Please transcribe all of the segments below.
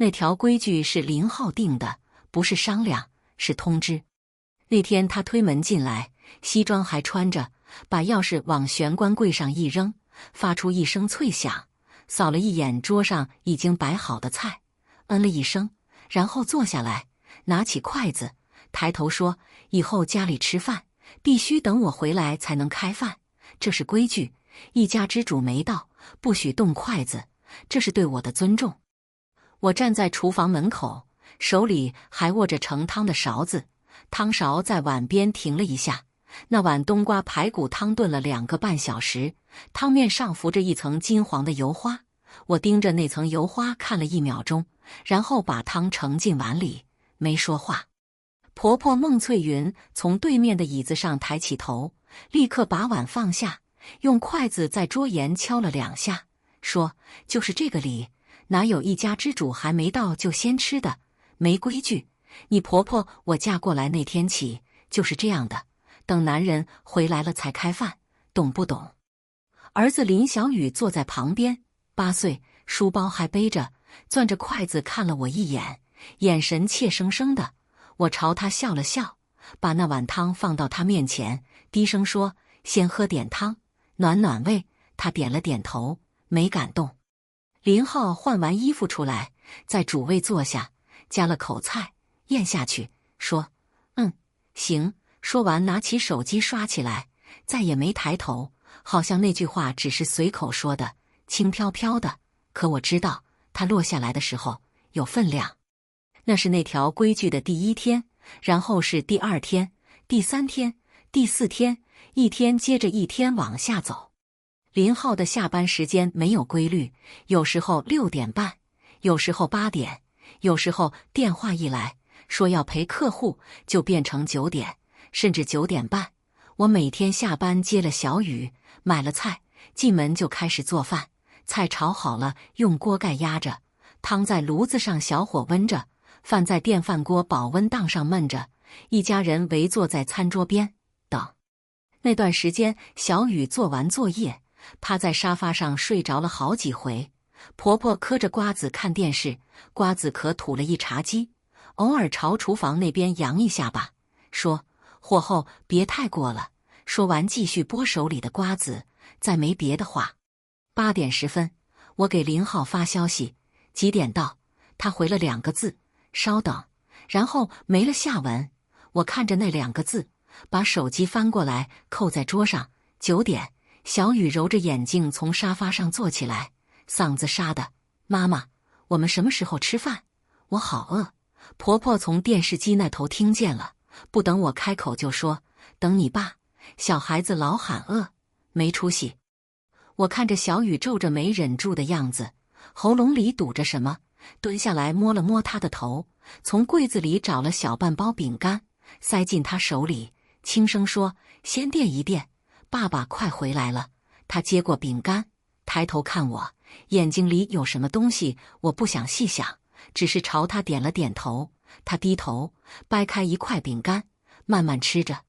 那条规矩是林浩定的，不是商量，是通知。那天他推门进来，西装还穿着，把钥匙往玄关柜上一扔，发出一声脆响，扫了一眼桌上已经摆好的菜，嗯了一声，然后坐下来，拿起筷子，抬头说：“以后家里吃饭，必须等我回来才能开饭，这是规矩。一家之主没到，不许动筷子，这是对我的尊重。”我站在厨房门口，手里还握着盛汤的勺子，汤勺在碗边停了一下。那碗冬瓜排骨汤炖了2个半小时，汤面上浮着一层金黄的油花。我盯着那层油花看了1秒钟，然后把汤盛进碗里，没说话。婆婆孟翠云从对面的椅子上抬起头，立刻把碗放下，用筷子在桌沿敲了2下，说：“就是这个理，哪有一家之主还没到就先吃的？没规矩！你婆婆我嫁过来那天起就是这样的，等男人回来了才开饭，懂不懂？”儿子林小雨坐在旁边，8岁，书包还背着，攥着筷子看了我一眼，眼神怯生生的。我朝他笑了笑，把那碗汤放到他面前，低声说：“先喝点汤，暖暖胃。”他点了点头，没敢动。林浩换完衣服出来，在主位坐下，夹了口菜，咽下去，说：“行。”说完拿起手机刷起来，再也没抬头，好像那句话只是随口说的，轻飘飘的。可我知道，他落下来的时候有分量。那是那条规矩的第1天，然后是第2天、第3天、第4天，一天接着一天往下走。林浩的下班时间没有规律，有时候6点半，有时候8点，有时候电话一来说要陪客户，就变成9点，甚至9点半。我每天下班接了小雨，买了菜，进门就开始做饭。菜炒好了，用锅盖压着，汤在炉子上小火焖着，饭在电饭锅保温档上焖着，一家人围坐在餐桌边等。那段时间，小雨做完作业，趴在沙发上睡着了好几回。婆婆嗑着瓜子看电视，瓜子壳吐了一茶几，偶尔朝厨房那边扬一下吧，说：“火候别太过了。”说完继续剥手里的瓜子，再没别的话。8点10分，我给林浩发消息：“几点到？”他回了2个字：“稍等。”然后没了下文。我看着那2个字，把手机翻过来扣在桌上。9点，小雨揉着眼睛从沙发上坐起来，嗓子沙的：“妈妈，我们什么时候吃饭？我好饿。”婆婆从电视机那头听见了，不等我开口就说：“等你爸。”小孩子老喊饿，没出息。我看着小雨皱着眉忍住的样子，喉咙里堵着什么，蹲下来摸了摸他的头，从柜子里找了小半包饼干，塞进他手里，轻声说：“先垫一垫，爸爸快回来了。”他接过饼干，抬头看我，眼睛里有什么东西，我不想细想，只是朝他点了点头。他低头掰开一块饼干，慢慢吃着。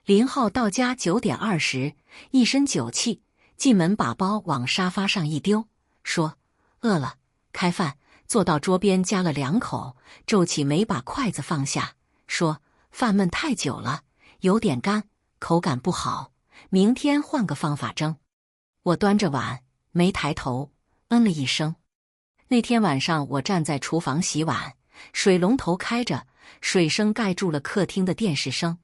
林浩到家9点20，一身酒气，进门把包往沙发上一丢，说：“饿了，开饭。”坐到桌边夹了2口，皱起眉把筷子放下，说：“饭焖太久了，有点干，口感不好，明天换个方法蒸。”我端着碗，没抬头，了一声。那天晚上我站在厨房洗碗，水龙头开着，水声盖住了客厅的电视声。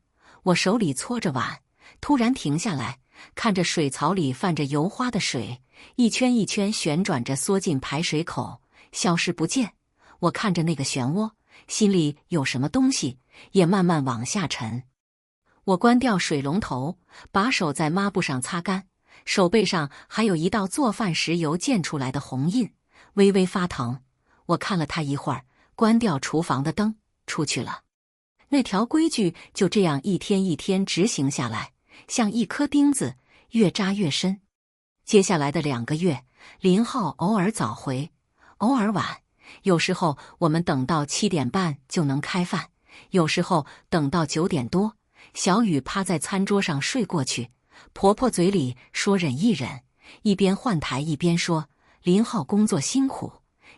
我手里搓着碗，突然停下来，看着水槽里泛着油花的水，一圈一圈旋转着缩进排水口，消失不见。我看着那个漩涡，心里有什么东西也慢慢往下沉。我关掉水龙头，把手在抹布上擦干，手背上还有一道做饭时油溅出来的红印，微微发疼。我看了他一会儿，关掉厨房的灯，出去了。那条规矩就这样一天一天执行下来，像一颗钉子，越扎越深。接下来的2个月，林浩偶尔早回，偶尔晚，有时候我们等到7点半就能开饭，有时候等到9点多。小雨趴在餐桌上睡过去，婆婆嘴里说忍一忍，一边换台一边说：“林浩工作辛苦，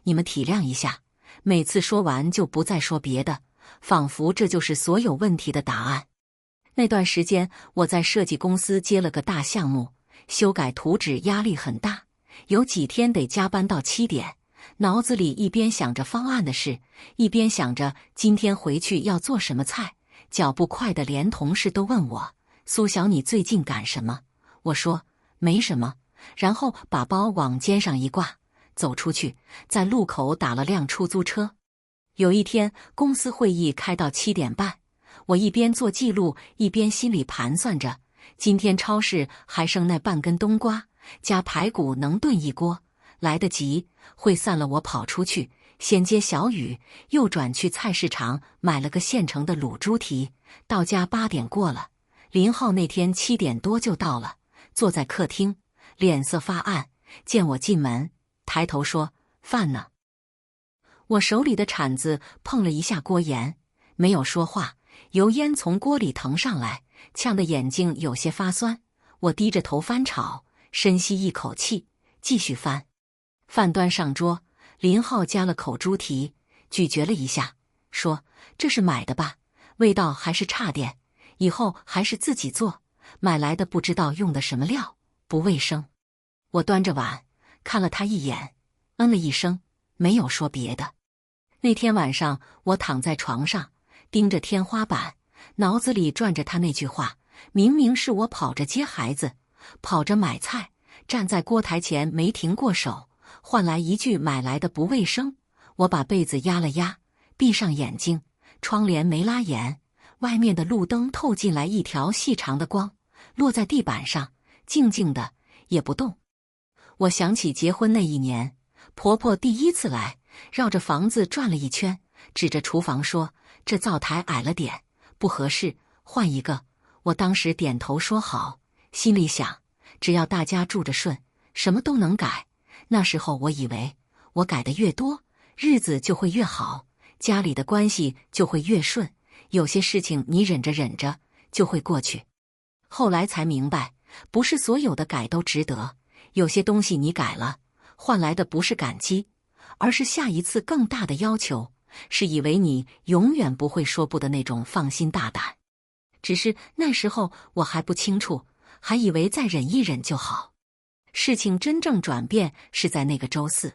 你们体谅一下，每次说完就不再说别的，仿佛这就是所有问题的答案。那段时间，我在设计公司接了个大项目，修改图纸压力很大，有几天得加班到7点，脑子里一边想着方案的事，一边想着今天回去要做什么菜，脚步快得连同事都问我：“苏小，你最近赶什么？”我说：“没什么。”然后把包往肩上一挂，走出去，在路口打了辆出租车。有一天，公司会议开到7点半，我一边做记录，一边心里盘算着，今天超市还剩那半根冬瓜，加排骨能炖一锅，来得及。会散了，我跑出去，先接小雨，又转去菜市场买了个现成的卤猪蹄。到家8点过了，林浩那天7点多就到了，坐在客厅，脸色发暗，见我进门，抬头说：“饭呢？”我手里的铲子碰了一下锅沿，没有说话，油烟从锅里腾上来，呛得眼睛有些发酸。我低着头翻炒，深吸一口气，继续翻。饭端上桌，林浩夹了口猪蹄，咀嚼了一下，说：“这是买的吧？味道还是差点，以后还是自己做，买来的不知道用的什么料，不卫生。”我端着碗看了他一眼，嗯了一声，没有说别的。那天晚上，我躺在床上，盯着天花板，脑子里转着他那句话：明明是我跑着接孩子，跑着买菜，站在锅台前没停过手，换来一句买来的不卫生。我把被子压了压，闭上眼睛，窗帘没拉严，外面的路灯透进来一条细长的光，落在地板上，静静的，也不动。我想起结婚那一年，婆婆第一次来，绕着房子转了一圈，指着厨房说：“这灶台矮了点，不合适，换一个。”我当时点头说好，心里想，只要大家住着顺，什么都能改。那时候我以为，我改得越多，日子就会越好，家里的关系就会越顺，有些事情你忍着忍着就会过去。后来才明白，不是所有的改都值得，有些东西你改了，换来的不是感激，而是下一次更大的要求，是以为你永远不会说不的那种放心大胆。只是那时候我还不清楚，还以为再忍一忍就好。事情真正转变是在那个周4，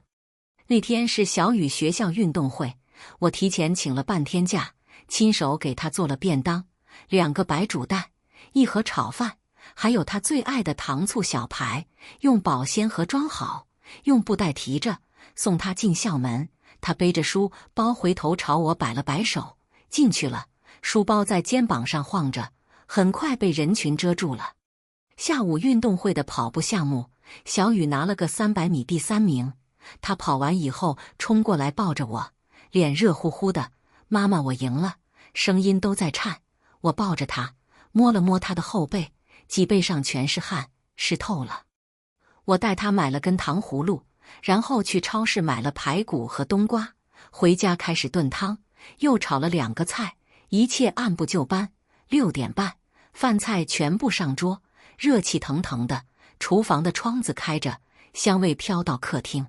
那天是小雨学校运动会，我提前请了半天假，亲手给他做了便当，2个白煮蛋，1盒炒饭，还有他最爱的糖醋小排，用保鲜盒装好，用布袋提着，送他进校门。他背着书包回头朝我摆了摆手，进去了。书包在肩膀上晃着，很快被人群遮住了。下午运动会的跑步项目，小雨拿了个300米第3名。他跑完以后冲过来抱着我，脸热乎乎的：“妈妈，我赢了！”声音都在颤。我抱着他，摸了摸他的后背，脊背上全是汗，湿透了。我带他买了根糖葫芦，然后去超市买了排骨和冬瓜，回家开始炖汤，又炒了2个菜。一切按部就班。6点半，饭菜全部上桌，热气腾腾的，厨房的窗子开着，香味飘到客厅。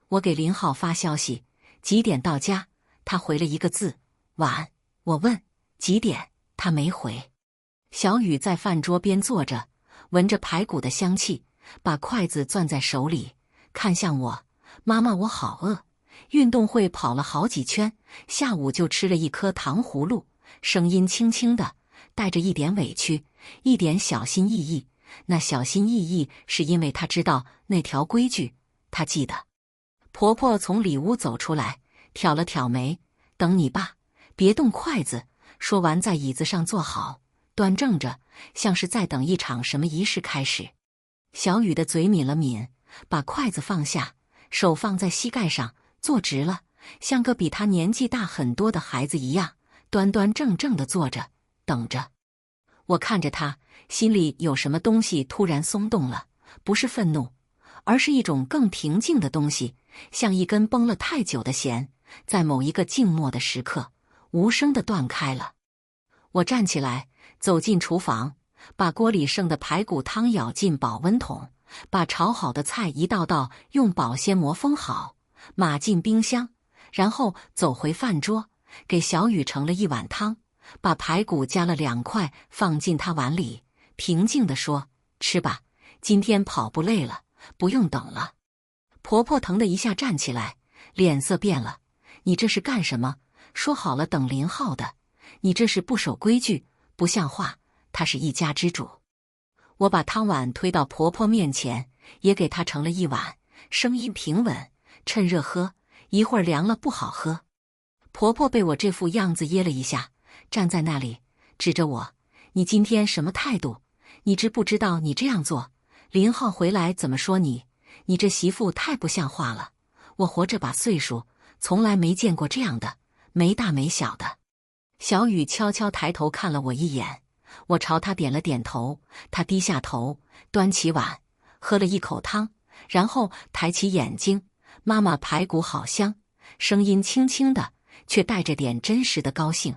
我给林浩发消息：“几点到家？”他回了一个字：“晚。”我问：“几点？”他没回。小雨在饭桌边坐着，闻着排骨的香气，把筷子攥在手里，看向我：“妈妈，我好饿。”运动会跑了好几圈，下午就吃了1颗糖葫芦，声音轻轻的，带着一点委屈，一点小心翼翼。那小心翼翼是因为他知道那条规矩，他记得。婆婆从里屋走出来，挑了挑眉：“等你爸，别动筷子。”说完在椅子上坐好，端正着，像是在等一场什么仪式开始。小雨的嘴抿了抿，把筷子放下，手放在膝盖上，坐直了，像个比他年纪大很多的孩子一样，端端正正地坐着，等着。我看着他，心里有什么东西突然松动了，不是愤怒，而是一种更平静的东西，像一根绷了太久的弦，在某一个静默的时刻，无声地断开了。我站起来，走进厨房，把锅里剩的排骨汤舀进保温桶，把炒好的菜一道道用保鲜膜封好，码进冰箱，然后走回饭桌，给小雨盛了一碗汤，把排骨夹了2块放进她碗里，平静地说：“吃吧，今天跑步累了，不用等了。”婆婆腾的一下站起来，脸色变了：“你这是干什么？说好了等林浩的，你这是不守规矩，不像话。他是一家之主。”我把汤碗推到婆婆面前，也给她盛了一碗，声音平稳：“趁热喝，一会儿凉了不好喝。”婆婆被我这副样子噎了一下，站在那里指着我：“你今天什么态度？你知不知道你这样做，林浩回来怎么说你？你这媳妇太不像话了！我活这把岁数，从来没见过这样的，没大没小的。”小雨悄悄抬头看了我一眼，我朝她点了点头，她低下头，端起碗，喝了一口汤，然后抬起眼睛：“妈妈，排骨好香。”声音轻轻的，却带着点真实的高兴。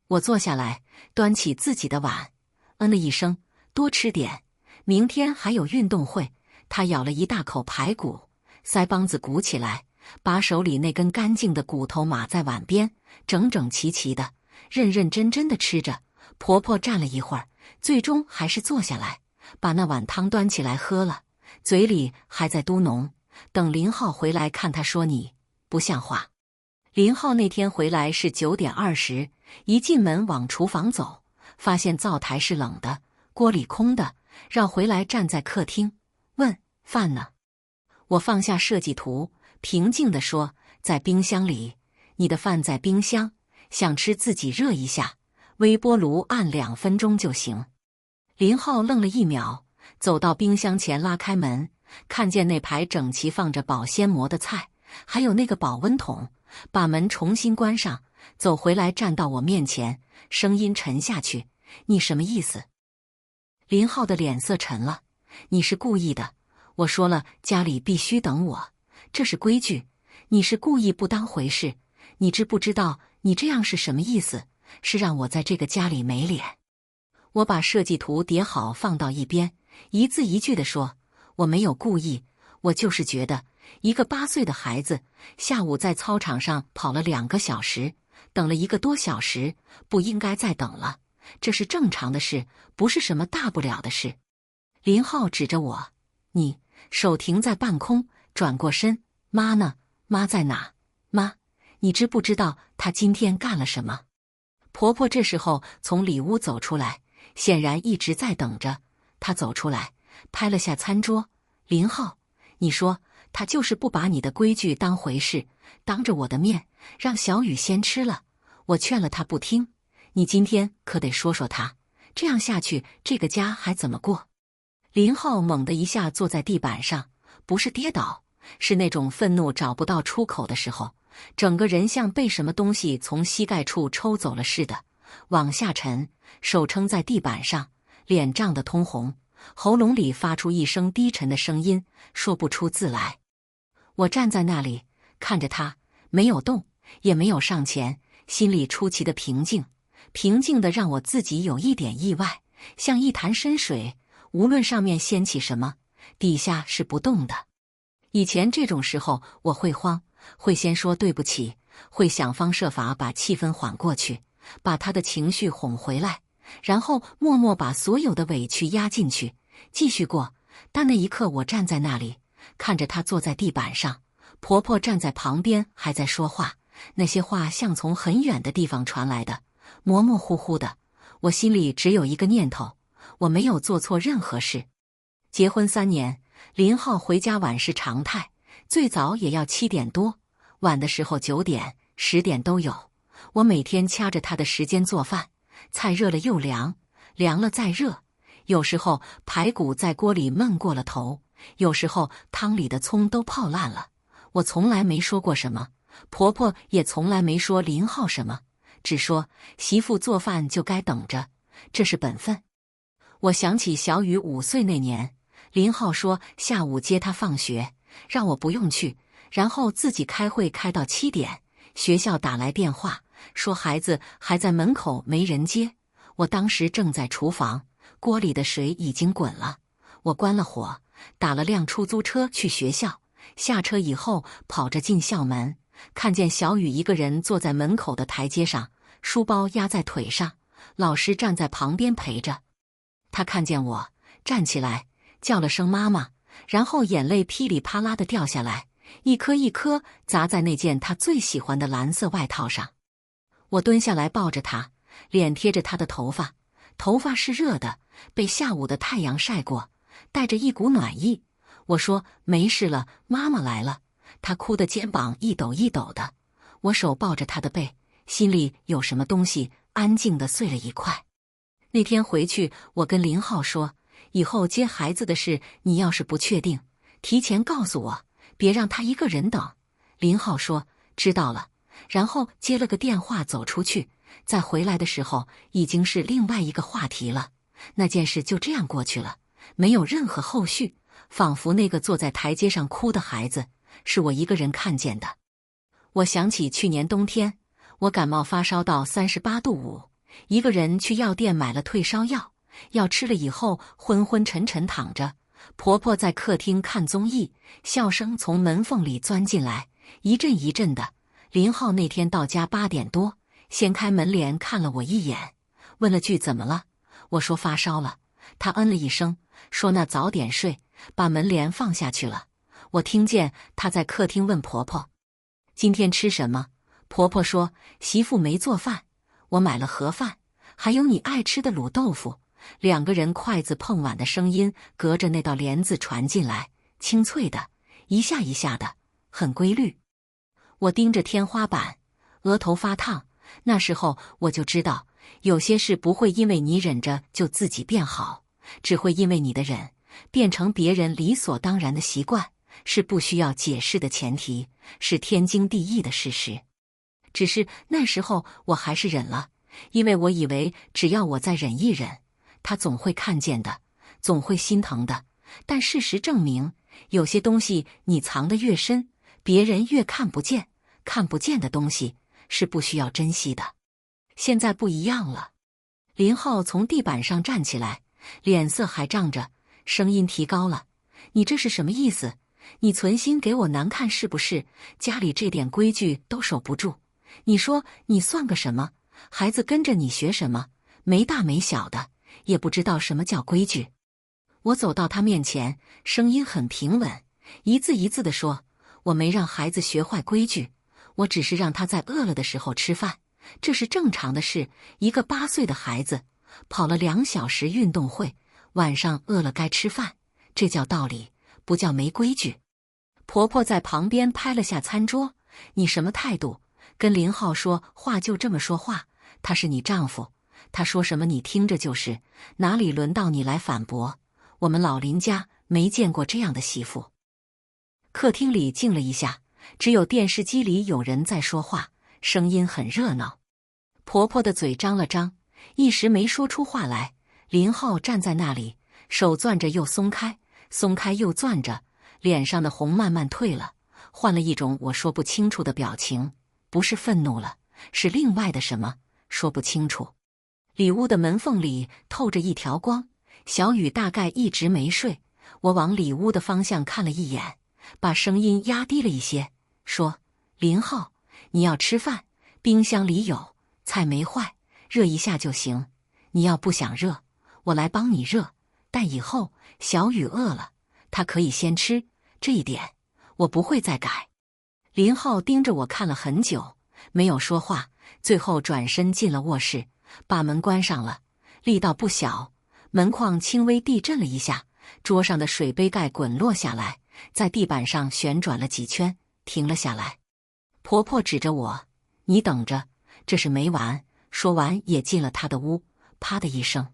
我坐下来，端起自己的碗，嗯了一声：“多吃点，明天还有运动会。”她咬了一大口排骨，腮帮子鼓起来，把手里那根干净的骨头码在碗边，整整齐齐的，认认真真的吃着。婆婆站了一会儿，最终还是坐下来，把那碗汤端起来喝了，嘴里还在嘟哝：“等林浩回来看他说你不像话。”林浩那天回来是9点20，一进门往厨房走，发现灶台是冷的，锅里空的，绕回来站在客厅，问：“饭呢？”我放下设计图，平静地说：“在冰箱里，你的饭在冰箱，想吃自己热一下，微波炉按2分钟就行。”林浩愣了1秒，走到冰箱前拉开门，看见那排整齐放着保鲜膜的菜，还有那个保温桶，把门重新关上，走回来站到我面前，声音沉下去：“你什么意思？”林浩的脸色沉了：“你是故意的，我说了家里必须等我，这是规矩，你是故意不当回事，你知不知道你这样是什么意思？是让我在这个家里没脸。”我把设计图叠好放到一边，一字一句地说：“我没有故意，我就是觉得一个8岁的孩子下午在操场上跑了2个小时，等了1个多小时，不应该再等了，这是正常的事，不是什么大不了的事。”林浩指着我：“你。”手停在半空，转过身：“妈呢？妈在哪？妈，你知不知道她今天干了什么？”婆婆这时候从里屋走出来，显然一直在等着。她走出来，拍了下餐桌：“林浩，你说她就是不把你的规矩当回事，当着我的面让小雨先吃了，我劝了她不听，你今天可得说说她，这样下去这个家还怎么过？”林浩猛地一下坐在地板上，不是跌倒，是那种愤怒找不到出口的时候，整个人像被什么东西从膝盖处抽走了似的，往下沉，手撑在地板上，脸涨得通红，喉咙里发出一声低沉的声音，说不出字来。我站在那里看着他，没有动，也没有上前，心里出奇的平静，平静的让我自己有一点意外，像一潭深水，无论上面掀起什么，底下是不动的。以前这种时候我会慌，会先说对不起，会想方设法把气氛缓过去，把他的情绪哄回来，然后默默把所有的委屈压进去，继续过。但那一刻我站在那里，看着他坐在地板上，婆婆站在旁边还在说话，那些话像从很远的地方传来的，模模糊糊的。我心里只有一个念头，我没有做错任何事。结婚3年，林浩回家晚是常态，最早也要7点多，晚的时候9点、10点都有。我每天掐着他的时间做饭，菜热了又凉，凉了再热。有时候排骨在锅里焖过了头，有时候汤里的葱都泡烂了。我从来没说过什么，婆婆也从来没说林浩什么，只说媳妇做饭就该等着，这是本分。我想起小雨5岁那年，林浩说下午接她放学，让我不用去，然后自己开会开到7点，学校打来电话说孩子还在门口没人接。我当时正在厨房，锅里的水已经滚了，我关了火，打了辆出租车去学校，下车以后跑着进校门，看见小雨一个人坐在门口的台阶上，书包压在腿上，老师站在旁边陪着。他看见我，站起来叫了声妈妈，然后眼泪噼里啪啦地掉下来，一颗一颗砸在那件他最喜欢的蓝色外套上。我蹲下来抱着他，脸贴着他的头发，头发是热的，被下午的太阳晒过，带着一股暖意。我说没事了，妈妈来了。他哭得肩膀一抖一抖的，我手抱着他的背，心里有什么东西安静地碎了一块。那天回去，我跟林浩说，以后接孩子的事，你要是不确定，提前告诉我，别让他一个人等。林浩说知道了，然后接了个电话走出去，再回来的时候已经是另外一个话题了。那件事就这样过去了，没有任何后续，仿佛那个坐在台阶上哭的孩子是我一个人看见的。我想起去年冬天，我感冒发烧到38度5，一个人去药店买了退烧药，药吃了以后昏昏沉沉躺着。婆婆在客厅看综艺，笑声从门缝里钻进来，一阵一阵的。林浩那天到家8点多，掀开门帘看了我一眼，问了句怎么了？我说发烧了。他嗯了一声，说那早点睡，把门帘放下去了。我听见她在客厅问婆婆今天吃什么，婆婆说媳妇没做饭，我买了盒饭，还有你爱吃的卤豆腐。两个人筷子碰碗的声音隔着那道帘子传进来，清脆的，一下一下的，很规律。我盯着天花板，额头发烫。那时候我就知道，有些事不会因为你忍着就自己变好，只会因为你的忍变成别人理所当然的习惯，是不需要解释的前提，是天经地义的事实。只是那时候我还是忍了，因为我以为只要我再忍一忍，他总会看见的，总会心疼的。但事实证明，有些东西你藏得越深，别人越看不见，看不见的东西是不需要珍惜的。现在不一样了。林浩从地板上站起来，脸色还涨着，声音提高了，你这是什么意思？你存心给我难看是不是？家里这点规矩都守不住，你说你算个什么？孩子跟着你学什么？没大没小的，也不知道什么叫规矩。我走到他面前，声音很平稳，一字一字地说，我没让孩子学坏规矩，我只是让他在饿了的时候吃饭，这是正常的事。一个8岁的孩子跑了2小时运动会，晚上饿了该吃饭，这叫道理，不叫没规矩。婆婆在旁边拍了下餐桌，你什么态度？跟林浩说话就这么说话，他是你丈夫，他说什么你听着就是，哪里轮到你来反驳？我们老林家没见过这样的媳妇。客厅里静了一下，只有电视机里有人在说话，声音很热闹。婆婆的嘴张了张，一时没说出话来。林浩站在那里，手攥着又松开，松开又攥着，脸上的红慢慢退了，换了一种我说不清楚的表情，不是愤怒了，是另外的什么，说不清楚。里屋的门缝里透着一条光，小雨大概一直没睡。我往里屋的方向看了一眼，把声音压低了一些，说，林浩，你要吃饭，冰箱里有，菜没坏，热一下就行。你要不想热，我来帮你热，但以后小雨饿了，他可以先吃，这一点我不会再改。林浩盯着我看了很久，没有说话，最后转身进了卧室，把门关上了，力道不小，门框轻微地震了一下，桌上的水杯盖滚落下来，在地板上旋转了几圈，停了下来。婆婆指着我，你等着，这是没完。说完也进了她的屋，啪的一声，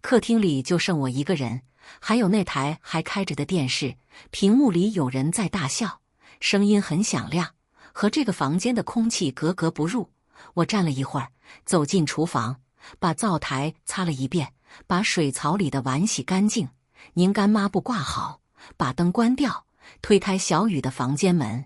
客厅里就剩我一个人，还有那台还开着的电视，屏幕里有人在大笑，声音很响亮，和这个房间的空气格格不入。我站了一会儿，走进厨房，把灶台擦了一遍，把水槽里的碗洗干净，拧干抹布挂好，把灯关掉，推开小雨的房间门。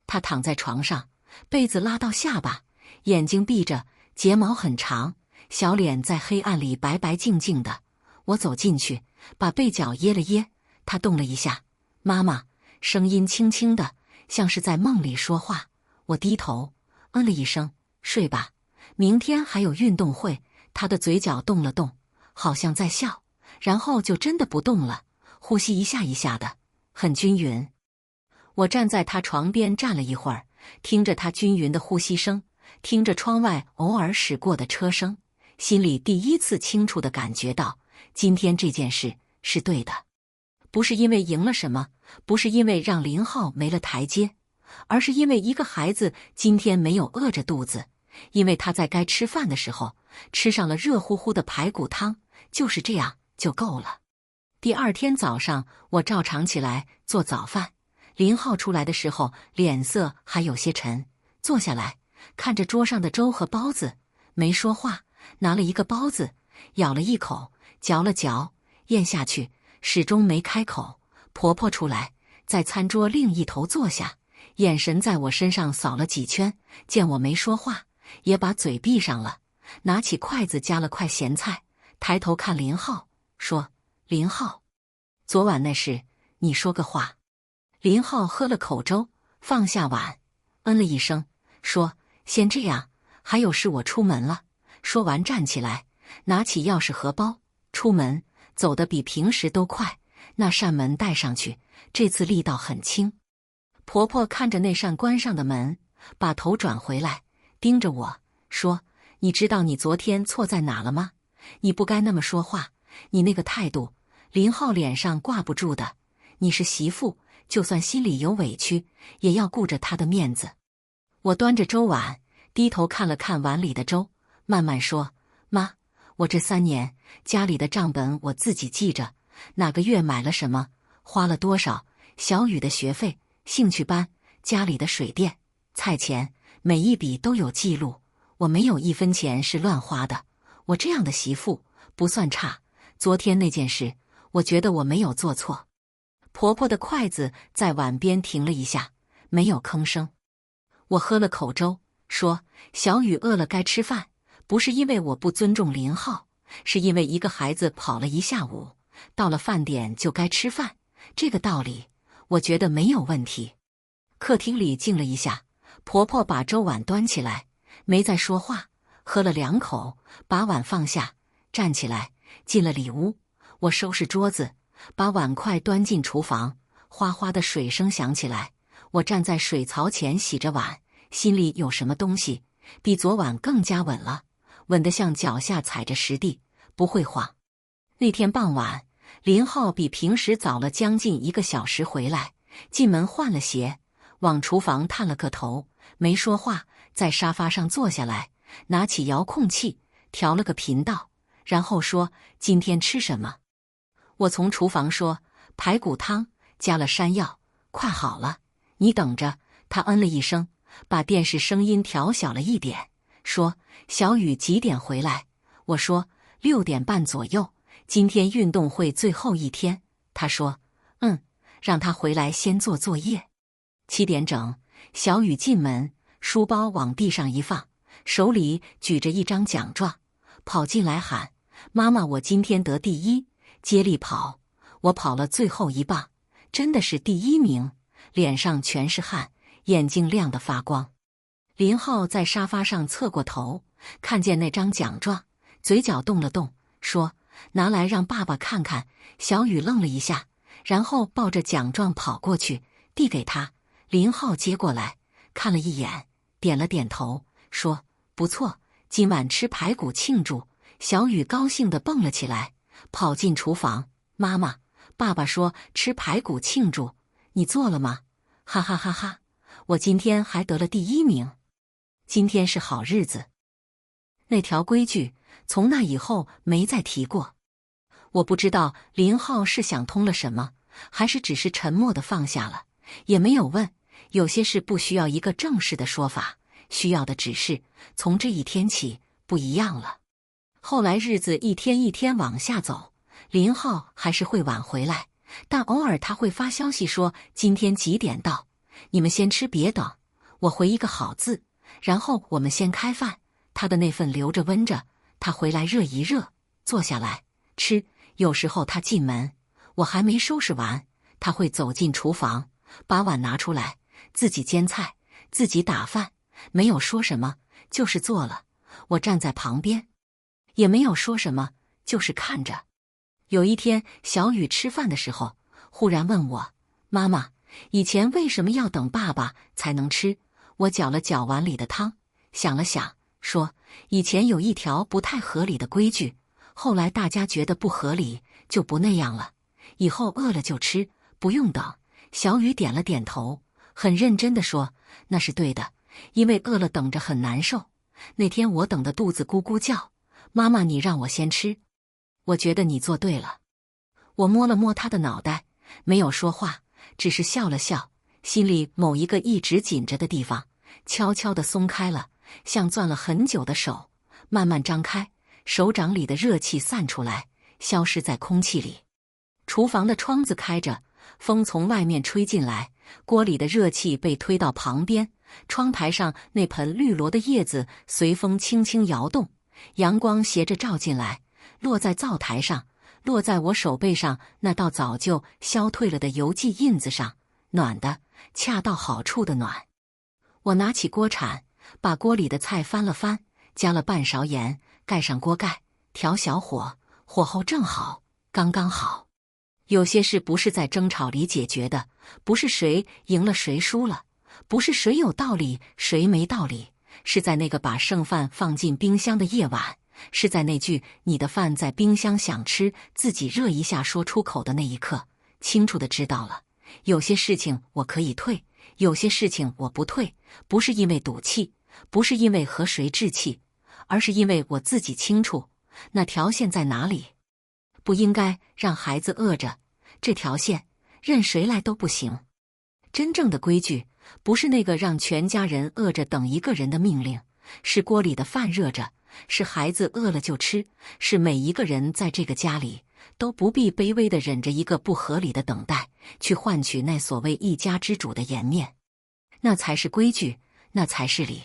她躺在床上，被子拉到下巴，眼睛闭着，睫毛很长，小脸在黑暗里白白净净的。我走进去，把被角掖了掖，她动了一下，妈妈，声音轻轻的，像是在梦里说话。我低头嗯了一声，睡吧，明天还有运动会。他的嘴角动了动，好像在笑，然后就真的不动了，呼吸一下一下的，很均匀。我站在他床边站了一会儿，听着他均匀的呼吸声，听着窗外偶尔驶过的车声，心里第一次清楚地感觉到，今天这件事是对的。不是因为赢了什么，不是因为让林浩没了台阶，而是因为一个孩子今天没有饿着肚子，因为他在该吃饭的时候吃上了热乎乎的排骨汤，就是这样就够了。第二天早上，我照常起来做早饭。林浩出来的时候脸色还有些沉，坐下来看着桌上的粥和包子，没说话，拿了一个包子，咬了一口，嚼了嚼，咽下去，始终没开口。婆婆出来，在餐桌另一头坐下，眼神在我身上扫了几圈，见我没说话，也把嘴闭上了，拿起筷子夹了块咸菜，抬头看林浩，说：“林浩，昨晚那事，你说个话。”林浩喝了口粥，放下碗，嗯了一声，说：“先这样，还有事我出门了。”说完站起来，拿起钥匙和包，出门，走得比平时都快。那扇门带上去，这次力道很轻。婆婆看着那扇关上的门，把头转回来，盯着我，说：“你知道你昨天错在哪了吗？你不该那么说话，你那个态度。”林浩脸上挂不住的，你是媳妇，就算心里有委屈，也要顾着她的面子。我端着粥碗，低头看了看碗里的粥，慢慢说：“妈，我这3年家里的账本我自己记着，哪个月买了什么，花了多少，小雨的学费、兴趣班、家里的水电、菜钱，每一笔都有记录，我没有1分钱是乱花的。我这样的媳妇不算差。昨天那件事，我觉得我没有做错。”婆婆的筷子在碗边停了一下，没有吭声。我喝了口粥，说：“小雨饿了该吃饭，不是因为我不尊重林浩，是因为一个孩子跑了一下午，到了饭点就该吃饭，这个道理我觉得没有问题。”客厅里静了一下，婆婆把粥碗端起来，没再说话，喝了2口，把碗放下，站起来进了里屋。我收拾桌子，把碗筷端进厨房，哗哗的水声响起来。我站在水槽前洗着碗，心里有什么东西比昨晚更加稳了，稳得像脚下踩着实地，不会晃。那天傍晚，林浩比平时早了将近1个小时回来，进门换了鞋，往厨房探了个头，没说话，在沙发上坐下来，拿起遥控器调了个频道，然后说：“今天吃什么？”我从厨房说：“排骨汤，加了山药，快好了，你等着。”他嗯了一声，把电视声音调小了一点，说：“小雨几点回来？”我说：“6点半左右，今天运动会最后一天。”他说：“让他回来先做作业。”7点整，小雨进门，书包往地上一放，手里举着一张奖状，跑进来喊：“妈妈，我今天得第1。”接力跑，我跑了最后1棒，真的是第1名，脸上全是汗，眼睛亮得发光。林浩在沙发上侧过头，看见那张奖状，嘴角动了动，说：“拿来让爸爸看看。”小雨愣了一下，然后抱着奖状跑过去，递给他。林浩接过来，看了一眼，点了点头，说：“不错，今晚吃排骨庆祝。”小雨高兴地蹦了起来，跑进厨房：“妈妈，爸爸说吃排骨庆祝，你做了吗？”“哈哈哈哈，我今天还得了第1名，今天是好日子。”那条规矩从那以后没再提过。我不知道林浩是想通了什么，还是只是沉默地放下了，也没有问。有些事不需要一个正式的说法，需要的只是从这一天起不一样了。后来日子一天一天往下走，林浩还是会晚回来，但偶尔他会发消息说今天几点到，你们先吃别等，我回一个好字，然后我们先开饭。他的那份留着温着，他回来热一热，坐下来吃。有时候他进门，我还没收拾完，他会走进厨房，把碗拿出来，自己煎菜，自己打饭，没有说什么，就是做了。我站在旁边，也没有说什么，就是看着。有一天，小雨吃饭的时候，忽然问我：“妈妈，以前为什么要等爸爸才能吃？”我搅了搅碗里的汤，想了想，说：“以前有一条不太合理的规矩，后来大家觉得不合理，就不那样了。以后饿了就吃，不用等。”小雨点了点头，很认真地说：“那是对的，因为饿了等着很难受。那天我等得肚子咕咕叫，妈妈你让我先吃，我觉得你做对了。”我摸了摸他的脑袋，没有说话，只是笑了笑，心里某一个一直紧着的地方悄悄地松开了，像攥了很久的手慢慢张开，手掌里的热气散出来，消失在空气里。厨房的窗子开着，风从外面吹进来，锅里的热气被推到旁边，窗台上那盆绿萝的叶子随风轻轻摇动，阳光斜着照进来，落在灶台上，落在我手背上那道早就消退了的油迹印子上，暖的，恰到好处的暖。我拿起锅铲，把锅里的菜翻了翻，加了半勺盐，盖上锅盖，调小火，火候正好，刚刚好。有些事不是在争吵里解决的，不是谁赢了谁输了，不是谁有道理谁没道理，是在那个把剩饭放进冰箱的夜晚，是在那句你的饭在冰箱想吃自己热一下说出口的那一刻，清楚地知道了，有些事情我可以退，有些事情我不退，不是因为赌气，不是因为和谁置气，而是因为我自己清楚那条线在哪里。不应该让孩子饿着，这条线任谁来都不行。真正的规矩不是那个让全家人饿着等一个人的命令，是锅里的饭热着，是孩子饿了就吃，是每一个人在这个家里都不必卑微地忍着一个不合理的等待，去换取那所谓一家之主的颜面。那才是规矩，那才是理。